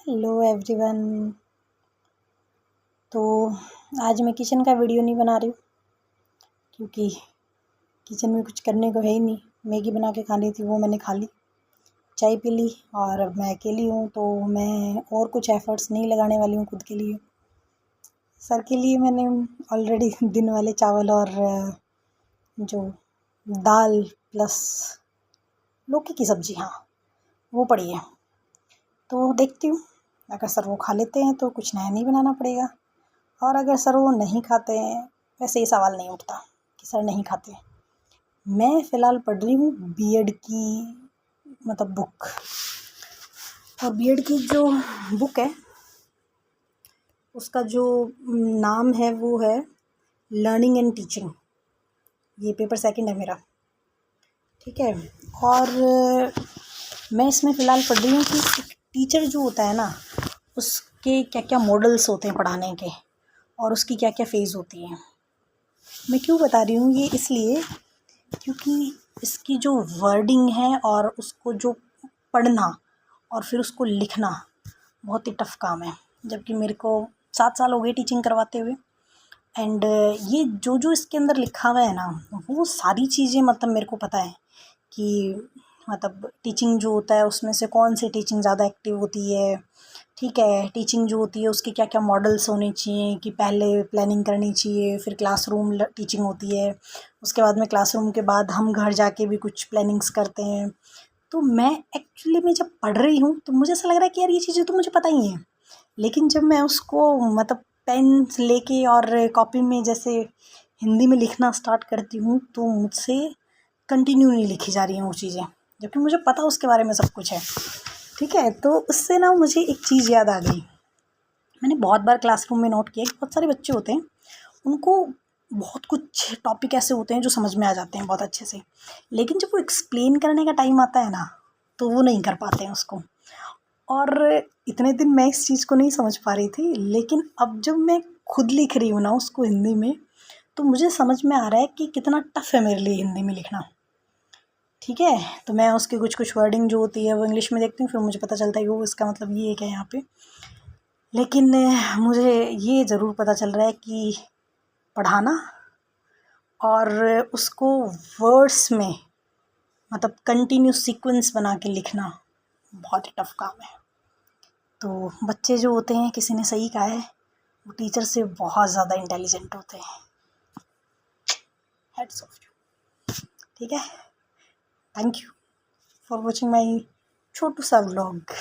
Hello everyone. तो आज मैं किचन का वीडियो नहीं बना रही हूँ क्योंकि किचन में कुछ करने को है ही नहीं। मैगी बना के खानी थी, वो मैंने खा ली, चाय पी ली और अब मैं अकेली हूँ तो मैं और कुछ एफ़र्ट्स नहीं लगाने वाली हूँ खुद के लिए। सर के लिए मैंने ऑलरेडी दिन वाले चावल और जो दाल प्लस लौकी की सब्ज़ी, हाँ वो पड़ी है, तो देखती हूँ अगर सर वो खा लेते हैं तो कुछ नया नहीं बनाना पड़ेगा, और अगर सर वो नहीं खाते हैं, वैसे ये सवाल नहीं उठता कि सर नहीं खाते। मैं फ़िलहाल पढ़ रही हूँ बीएड की बुक, और बीएड की जो बुक है उसका जो नाम है वो है लर्निंग एंड टीचिंग। ये पेपर सेकंड है मेरा, ठीक है। और मैं इसमें फ़िलहाल पढ़ रही हूँ कि टीचर जो होता है ना, उसके क्या क्या मॉडल्स होते हैं पढ़ाने के, और उसकी क्या क्या फ़ेज़ होती है। मैं क्यों बता रही हूँ ये, इसलिए क्योंकि इसकी जो वर्डिंग है और उसको जो पढ़ना और फिर उसको लिखना बहुत ही टफ़ काम है। जबकि मेरे को 7 साल हो गए टीचिंग करवाते हुए, एंड ये जो जो इसके अंदर लिखा हुआ है ना, वो सारी चीज़ें मेरे को पता है कि टीचिंग जो होता है उसमें से कौन सी टीचिंग ज़्यादा एक्टिव होती है, ठीक है। टीचिंग जो होती है उसके क्या क्या मॉडल्स होने चाहिए, कि पहले प्लानिंग करनी चाहिए, फिर क्लासरूम टीचिंग होती है, उसके बाद में क्लासरूम के बाद हम घर जाके भी कुछ प्लानिंग्स करते हैं। तो मैं एक्चुअली में जब पढ़ रही हूँ तो मुझे ऐसा लग रहा है कि यार ये चीज़ें तो मुझे पता ही हैं, लेकिन जब मैं उसको पेन लेके और कॉपी में जैसे हिंदी में लिखना स्टार्ट करती हूँ तो मुझसे कंटिन्यू नहीं लिखी जा रही हैं वो चीज़ें, जबकि मुझे पता उसके बारे में सब कुछ है, ठीक है। तो उससे ना मुझे एक चीज़ याद आ गई। मैंने बहुत बार क्लासरूम में नोट किया कि बहुत सारे बच्चे होते हैं, उनको बहुत कुछ टॉपिक ऐसे होते हैं जो समझ में आ जाते हैं बहुत अच्छे से, लेकिन जब वो एक्सप्लेन करने का टाइम आता है ना, तो वो नहीं कर पाते हैं उसको। और इतने दिन मैं इस चीज़ को नहीं समझ पा रही थी, लेकिन अब जब मैं खुद लिख रही हूँ ना उसको हिंदी में, तो मुझे समझ में आ रहा है कि कितना टफ़ है मेरे लिए हिंदी में लिखना, ठीक है। तो मैं उसकी कुछ कुछ वर्डिंग जो होती है वो इंग्लिश में देखती हूँ, फिर मुझे पता चलता है कि वो इसका मतलब ये है क्या यहाँ पे। लेकिन मुझे ये ज़रूर पता चल रहा है कि पढ़ाना और उसको वर्ड्स में कंटिन्यूस सीक्वेंस बना के लिखना बहुत ही टफ़ काम है। तो बच्चे जो होते हैं, किसी ने सही कहा है, वो टीचर से बहुत ज़्यादा इंटेलिजेंट होते हैं। हेड्स ऑफ यू, ठीक है। Thank you for watching my छोटू सा व्लॉग।